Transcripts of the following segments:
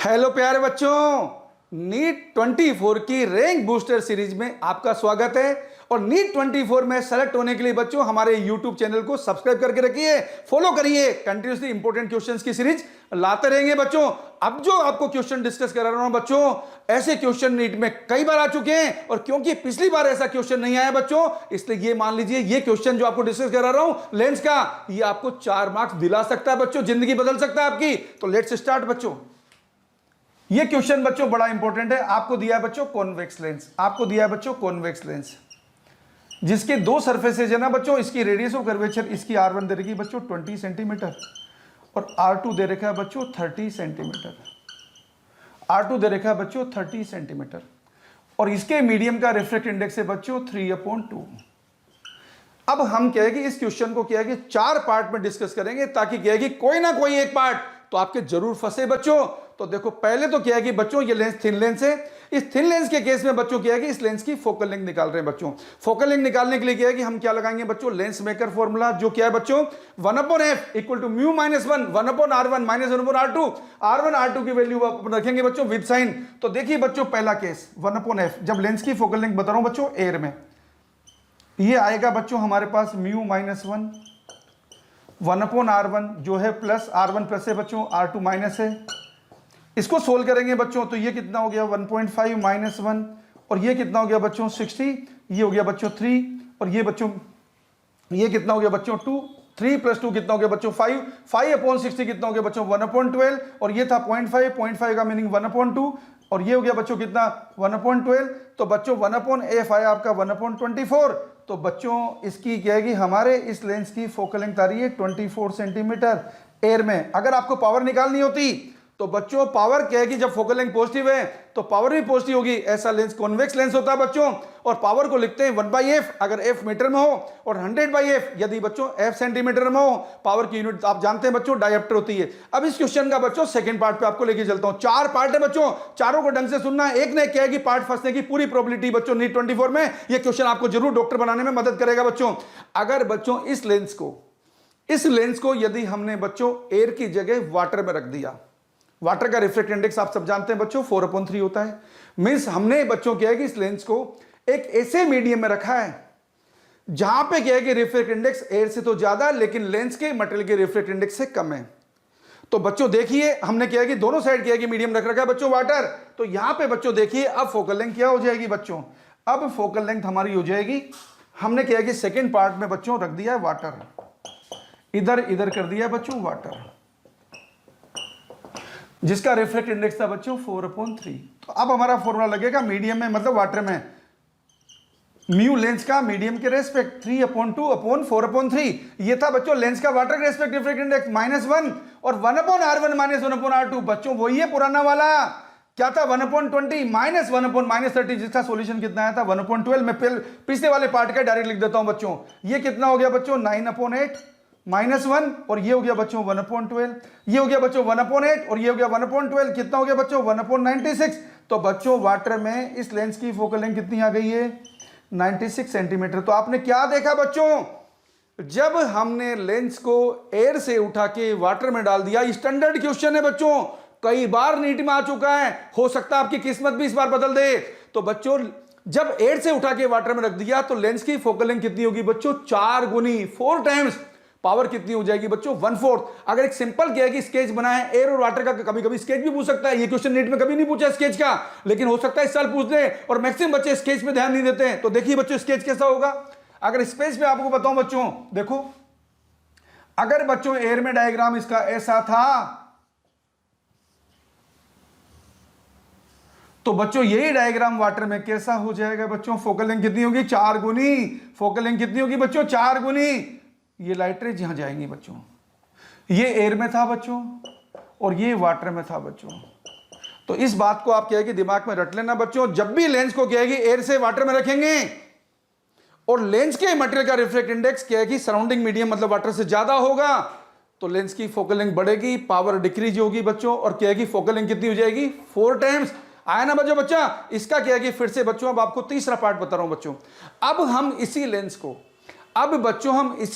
Hello प्यारे बच्चों, NEET 24 की रैंक बूस्टर सीरीज में आपका स्वागत है। और नीट 24 में सेलेक्ट होने के लिए बच्चों हमारे यूट्यूब चैनल को सब्सक्राइब करके रखिए, फॉलो करिए। कंटिन्यूसली इंपॉर्टेंट क्वेश्चंस की सीरीज लाते रहेंगे बच्चों। अब जो आपको क्वेश्चन डिस्कस करा रहा हूं बच्चों, ऐसे क्वेश्चन नीट में कई बार आ चुके हैं और क्योंकि पिछली बार ऐसा क्वेश्चन नहीं आया बच्चों, इसलिए ये मान लीजिए ये क्वेश्चन जो आपको डिस्कस करा रहा हूं लेंस का, ये आपको 4 मार्क्स दिला सकता है बच्चों, जिंदगी बदल सकता है आपकी। तो लेट्स स्टार्ट बच्चों। ये क्वेश्चन बच्चों बड़ा इंपॉर्टेंट है। आपको दिया है बच्चों कॉन्वेक्स लेंस, आपको दिया है बच्चों कॉन्वेक्स लेंस जिसके दो सरफेसेज है ना बच्चों, इसकी रेडियस ऑफ कर्वेचर इसकी R1 दे रखी बच्चों 20 सेंटीमीटर और R2 दे रखा है बच्चों 30 सेंटीमीटर। R2 दे रखा है बच्चों 30 सेंटीमीटर और इसके मीडियम का रिफ्रैक्ट इंडेक्स है बच्चों 3/2। अब हम क्या है कि इस क्वेश्चन को क्या है कि 4 पार्ट में डिस्कस करेंगे ताकि क्या है कि कोई ना कोई एक पार्ट तो आपके जरूर फंसे बच्चों। तो देखो पहले तो क्या है कि बच्चों ये लेंस थिन लेंस है। इस थिन लेंस के केस में बच्चों क्या है कि इस लेंस की फोकल लेंथ निकाल रहे हैं बच्चों। फोकल लेंथ निकालने के लिए क्या है कि हम क्या लगाएंगे बच्चों, लेंस मेकर फॉर्मूला, जो क्या है बच्चों 1/f equal to mu minus 1 1/r1 minus 1/r2। R1 R2 की वैल्यू रखेंगे बच्चों विद साइन। तो देखिए बच्चों पहला केस 1/f, जब लेंस की फोकल लेंथ बता रहा हूं बच्चों एयर में, ये आएगा बच्चों हमारे पास म्यू माइनस 1/r1 जो है प्लस R1 प्लस है बच्चों, R2 माइनस है। इसको सोल्व करेंगे बच्चों तो ये कितना हो गया 1.5 माइनस 1 और ये कितना हो गया बच्चों 60, ये हो गया बच्चों 3 और ये बच्चों ये कितना हो गया बच्चों 2, 3 + 2 कितना हो गया बच्चों 5, 5/60 कितना हो गया बच्चों 1/12 और ये था 0.5 का मीनिंग 1/2 और ये हो गया बच्चों कितना 1/12। तो बच्चों 1/f आया आपका 1/24। तो बच्चों इसकी क्या है कि हमारे इस लेंस की फोकल लेंथ आ रही है 24 सेंटीमीटर एयर में। अगर आपको पावर निकालनी होती तो बच्चों पावर क्या है कि जब फोकल लेंथ पॉजिटिव है तो पावर भी पॉजिटिव होगी। ऐसा लेंस कॉन्वेक्स लेंस होता है बच्चों और पावर को लिखते हैं 1/f अगर f मीटर में हो और 100/f यदि बच्चों f सेंटीमीटर में हो। पावर की यूनिट आप जानते हैं बच्चों डायोप्टर होती है। अब इस क्वेश्चन का बच्चों सेकंड पार्ट पे आपको लेके चलता हूं। 4 पार्ट है बच्चों, चारों को ढंग से सुनना है। एक ने क्या है कि पार्ट फंसने की पूरी प्रोबेबिलिटी बच्चों नीट 24 में ये क्वेश्चन आपको जरूर डॉक्टर बनाने में मदद करेगा बच्चों। अगर बच्चों इस लेंस को यदि हमने बच्चों एयर की जगह वाटर में रख दिया, वाटर का रिफ्रैक्ट इंडेक्स आप सब जानते हैं बच्चों 4/3 होता है। मींस हमने बच्चों क्या है कि इस लेंस को एक ऐसे मीडियम में रखा है जहां पे क्या है कि रिफ्रैक्ट इंडेक्स एयर से तो ज्यादा लेकिन लेंस के मटेरियल के रिफ्रैक्ट इंडेक्स से कम है। तो बच्चों देखिए हमने क्या है कि दोनों साइड क्या है कि मीडियम रख रखा है बच्चों वाटर। तो यहां पे बच्चों देखिए अब फोकल लेंथ क्या हो जाएगी बच्चों, अब फोकल लेंथ हमारी हो जाएगी, हमने क्या है कि सेकेंड पार्ट में बच्चों रख दिया है वाटर, इधर कर दिया बच्चों वाटर जिसका रिफ्रैक्ट इंडेक्स था बच्चों 4/3। तो अब हमारा फॉर्मूला लगेगा मीडियम में मतलब वाटर में, म्यू लेंस का मीडियम के रेस्पेक्ट 3/2/4/3। ये था बच्चों लेंस का वाटर के रेस्पेक्ट रिफ्रैक्ट इंडेक्स -1 और 1/r1 माइनस 1/r2 बच्चों वही है पुराना वाला। क्या था 1/20 माइनस 1/30 जिसका सॉल्यूशन कितना आया था 1/12। मैं पिछले वाले पार्ट का डायरेक्ट लिख देता हूं बच्चों। ये कितना हो गया बच्चों 9/8 -1 और ये हो गया बच्चों 1/12, ये हो गया बच्चों 1/8 और ये हो गया 1/12, कितना हो गया बच्चों 1/96। तो बच्चों वाटर में इस लेंस की फोकल लेंथ कितनी आ गई है 96 सेंटीमीटर। तो आपने क्या देखा बच्चों, जब हमने लेंस को एयर से उठा के वाटर में डाल दिया, स्टैंडर्ड क्वेश्चन है बच्चों, कई बार नीट में आ चुका है, हो सकता है आपकी किस्मत भी इस बार बदल दे। तो बच्चों जब एयर से उठा के वाटर में रख दिया तो लेंस की फोकल लेंथ कितनी होगी बच्चों 4 गुनी 4 टाइम्स। पावर कितनी हो जाएगी बच्चों 1/4। अगर एक सिंपल क्या है कि स्केच बना है एयर और वाटर का, कभी कभी स्केच भी पूछ सकता है। ये क्वेश्चन नीट में कभी नहीं पूछा स्केच का, लेकिन हो सकता है इस साल पूछ दे और मैक्सिमम बच्चे स्केच पे ध्यान नहीं देते हैं। तो देखिए बच्चों स्केच कैसा होगा। अगर स्पेस पे आपको बताऊं बच्चों, देखो अगर बच्चों एयर में डायग्राम इसका ऐसा था तो बच्चों यही डायग्राम वाटर में कैसा हो जाएगा बच्चों, फोकल लेंथ कितनी होगी 4 गुनी, फोकल लेंथ कितनी होगी बच्चों 4 गुनी। ये लाइट रेज यहां जाएंगी बच्चों, ये एयर में था बच्चों और ये वाटर में था बच्चों। तो इस बात को आप क्या है कि दिमाग में रट लेना बच्चों, जब भी लेंस को क्या है कि एयर से वाटर में रखेंगे और लेंस के मटेरियल का रिफ्रैक्ट इंडेक्स क्या है कि सराउंडिंग मीडियम मतलब वाटर से ज्यादा होगा तो लेंस की फोकल लेंथ बढ़ेगी, पावर डिक्रीज होगी बच्चों और क्या है कि फोकल लेंथ कितनी हो जाएगी 4 टाइम्स। आया ना बच्चों बच्चा, इसका क्या है कि फिर से बच्चों अब आपको तीसरा पार्ट बता रहा हूं बच्चों। अब हम इसी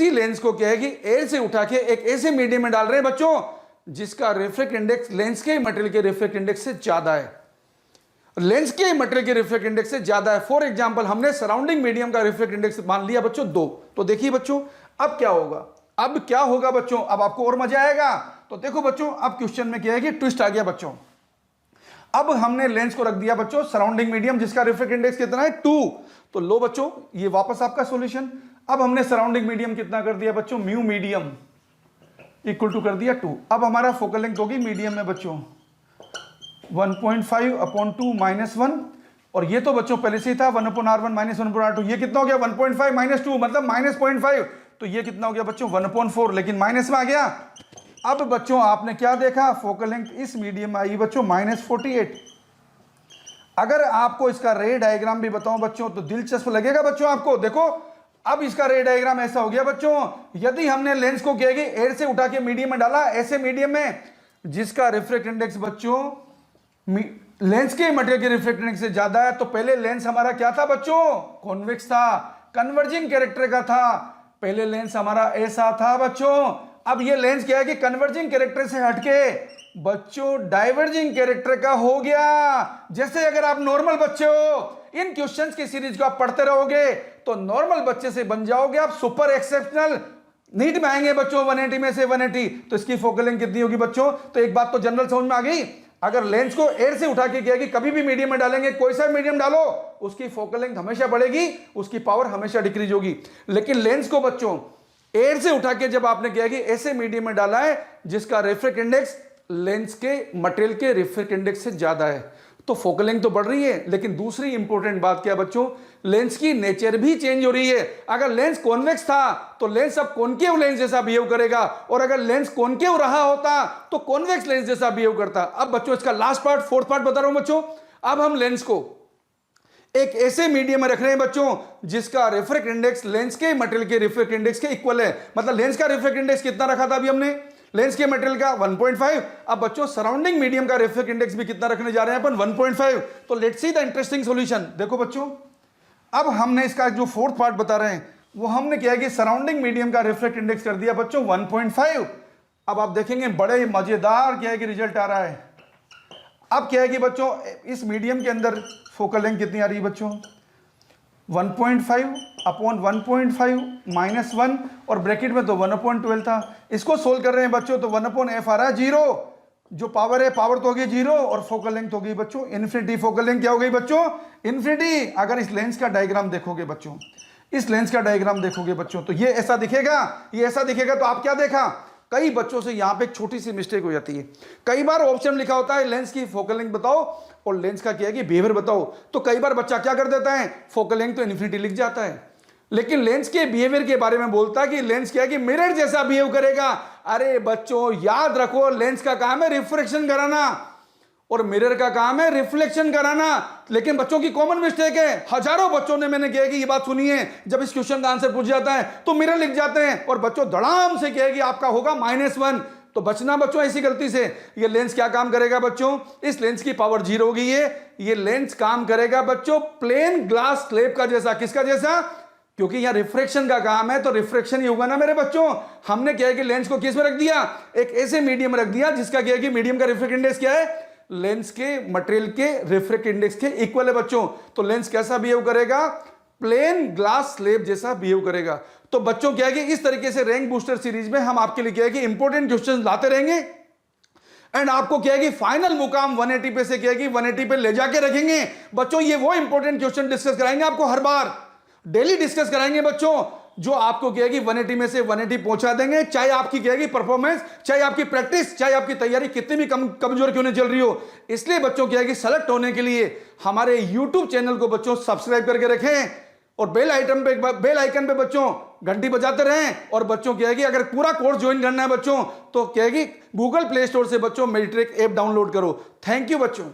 लेंस को क्या है कि एयर से उठा के एक ऐसे मीडियम में डाल रहे हैं बच्चों जिसका रिफ्रैक्ट इंडेक्स लेंस के मटेरियल के रिफ्रैक्ट इंडेक्स से ज्यादा है, लेंस के मटेरियल के रिफ्रैक्ट इंडेक्स से ज्यादा है। फॉर एग्जांपल हमने सराउंडिंग मीडियम का रिफ्रैक्ट इंडेक्स मान लिया बच्चों 2। तो देखिए बच्चों अब क्या होगा, अब क्या होगा बच्चों, अब आपको और मजा आएगा। तो देखो बच्चों अब क्वेश्चन में क्या है कि ट्विस्ट आ गया बच्चों। अब हमने लेंस को रख दिया बच्चों सराउंडिंग मीडियम जिसका रिफ्रैक्ट इंडेक्स कितना है 2। तो लो बच्चों ये वापस आपका सॉल्यूशन। अब हमने सराउंडिंग मीडियम कितना कर दिया बच्चों, म्यू मीडियम इक्वल टू कर दिया 2। अब हमारा फोकल लेंथ होगी मीडियम में बच्चों 1.5/2 -1, और ये तो बच्चों पहले से ही था 1/r1 - 1/r2। ये कितना हो गया 1.5 - 2 मतलब -0.5। तो ये कितना हो गया बच्चों 1/4, लेकिन माइनस में आ गया। अब बच्चों आपने क्या देखा, फोकल लेंथ इस मीडियम में आई बच्चों -48। अगर आपको इसका रे डायग्राम भी बताऊं बच्चों तो दिलचस्प लगेगा बच्चों आपको। देखो अब इसका रे डायग्राम ऐसा हो गया बच्चों, यदि हमने लेंस को क्या एयर से उठा के मीडियम में डाला, ऐसे मीडियम में जिसका रिफ्रैक्ट इंडेक्स बच्चों लेंस के मटेरियल के रिफ्रैक्ट इंडेक्स से ज्यादा है, तो पहले लेंस हमारा क्या था बच्चों, कॉन्वेक्स था, कन्वर्जिंग कैरेक्टर का था। पहले लेंस हमारा ऐसा था बच्चों, अब ये लेंस क्या है कि कन्वर्जिंग कैरेक्टर से हटके बच्चों डाइवर्जिंग कैरेक्टर का हो गया। जैसे अगर आप नॉर्मल बच्चे हो, इन क्वेश्चंस की सीरीज को आप पढ़ते रहोगे तो नॉर्मल बच्चे से बन जाओगे आप सुपर एक्सेप्शनल। नीट में आएंगे बच्चों 180 में से 180, तो इसकी फोकल लेंथ कितनी होगी बच्चों। तो एक बात तो जनरल समझ में आ गई, अगर लेंस को एयर से उठा के किया कि कभी भी मीडियम में डालेंगे, कोई सा मीडियम डालो उसकी फोकल लेंथ हमेशा बढ़ेगी, उसकी पावर हमेशा डिक्रीज होगी। लेकिन लेंस को बच्चों एयर से उठा के जब आपने किया कि ऐसे मीडियम में डाला है जिसका रिफ्रैक्ट इंडेक्स लेंस के मटेरियल के रिफ्रैक्ट इंडेक्स से ज्यादा है, तो फोकल लेंथ तो बढ़ रही है। लेकिन दूसरी इंपॉर्टेंट बात क्या बच्चों, लेंस की नेचर भी चेंज हो रही है। अगर लेंस कॉन्वेक्स था तो लेंस अब कॉनकेव लेंस जैसा बिहेव करेगा, और अगर लेंस कॉनकेव रहा होता तो कॉन्वेक्स लेंस जैसा बिहेव करता। अब बच्चों इसका लास्ट पार्ट, फोर्थ पार्ट बता रहा हूं बच्चों। अब हम लेंस को एक ऐसे मीडियम में रख रहे हैं बच्चों जिसका रिफ्रैक्ट इंडेक्स लेंस के मटेरियल के रिफ्रैक्ट इंडेक्स के इक्वल है। मतलब लेंस का रिफ्रैक्ट इंडेक्स कितना रखा था अभी हमने, लेंस के मटेरियल का 1.5। अब बच्चों सराउंडिंग मीडियम का रिफ्रैक्ट इंडेक्स भी कितना रखने जा रहे हैं अपन, 1.5। तो let's see the interesting solution. देखो बच्चों अब हमने इसका जो फोर्थ पार्ट बता रहे हैं वो हमने किया कि सराउंडिंग मीडियम का रिफ्रैक्ट इंडेक्स कर दिया बच्चों 1.5। अब आप देखेंगे बड़े मजेदार क्या है कि रिजल्ट आ रहा है। अब क्या है कि बच्चों इस मीडियम के अंदर फोकल लेंथ कितनी आ रही है बच्चों, 1.5/1.5 -1, और ब्रैकेट में तो 1/12 था। इसको सोल्व कर रहे हैं बच्चों तो 1/f आ रहा है 0। जो पावर है पावर तो हो गई 0, और फोकल लेंथ हो गई बच्चों इन्फिनिटी। फोकल लेंथ क्या हो गई बच्चों, इन्फिनिटी। अगर इस लेंस का डायग्राम देखोगे बच्चों, इस लेंस का डायग्राम देखोगे बच्चों तो ये ऐसा दिखेगा, ये ऐसा दिखेगा। तो आप क्या देखा, कई बच्चों से यहां पे एक छोटी सी मिस्टेक हो जाती है। कई बार ऑप्शन लिखा होता है लेंस की फोकल लेंथ बताओ और लेंस का क्या है कि बिहेवियर बताओ, तो कई बार बच्चा क्या कर देता है, फोकल लेंथ तो इन्फिनिटी लिख जाता है, लेकिन लेंस के बिहेवियर के बारे में बोलता है कि लेंस क्या है कि मिरर जैसा बिहेव करेगा। अरे बच्चों याद रखो, लेंस का काम है रिफ्रैक्शन कराना और मिरर का काम है रिफ्लेक्शन कराना। लेकिन बच्चों की कॉमन मिस्टेक है, हजारों बच्चों ने मैंने कहा कि ये बात सुनी है, जब इस क्वेश्चन का आंसर पूछ जाता है तो मिरर लिख जाते हैं और बच्चों धड़ाम से कहेगी आपका होगा -1। तो बचना बच्चों ऐसी गलती से। ये लेंस क्या काम करेगा बच्चों, इस लेंस की पावर 0 हो गई है। ये लेंस काम करेगा बच्चों प्लेन ग्लास स्लेब का जैसा। किसका जैसा, क्योंकि यहां रिफ्रैक्शन का काम है तो रिफ्रैक्शन ही होगा ना मेरे बच्चों। हमने क्या है कि लेंस को किस में रख दिया, एक ऐसे मीडियम में रख दिया जिसका क्या है कि मीडियम का रिफ्रैक्ट इंडेक्स क्या है, लेंस के मटेरियल के रिफ्रैक्ट इंडेक्स के इक्वल है बच्चों। तो लेंस कैसा बिहेव करेगा, प्लेन ग्लास स्लेब जैसा बिहेव करेगा। तो बच्चों क्या है कि इस तरीके से रैंक बूस्टर सीरीज में हम आपके लिए क्या है कि इंपॉर्टेंट क्वेश्चंस लाते रहेंगे एंड आपको क्या है कि फाइनल मुकाम 180 पे से क्या है कि 180 पे ले जाके रखेंगे बच्चों। ये वो इंपॉर्टेंट क्वेश्चन डिस्कस कराएंगे आपको, हर बार डेली डिस्कस कराएंगे बच्चों, जो आपको क्या है कि 180 में से 180 पहुंचा देंगे। चाहे आपकी क्या है कि परफॉर्मेंस, चाहे आपकी प्रैक्टिस, चाहे आपकी तैयारी कितनी भी कमजोर क्यों नहीं चल रही हो। इसलिए बच्चों क्या है कि सेलेक्ट होने के लिए हमारे YouTube चैनल को बच्चों सब्सक्राइब करके रखें और बेल आइकन पे बच्चों घंटी बजाते रहें। और बच्चों क्या है कि अगर पूरा कोर्स ज्वाइन करना है बच्चों तो क्या है कि गूगल प्ले स्टोर से बच्चों मेडिट्रिक ऐप डाउनलोड करो। थैंक यू बच्चों।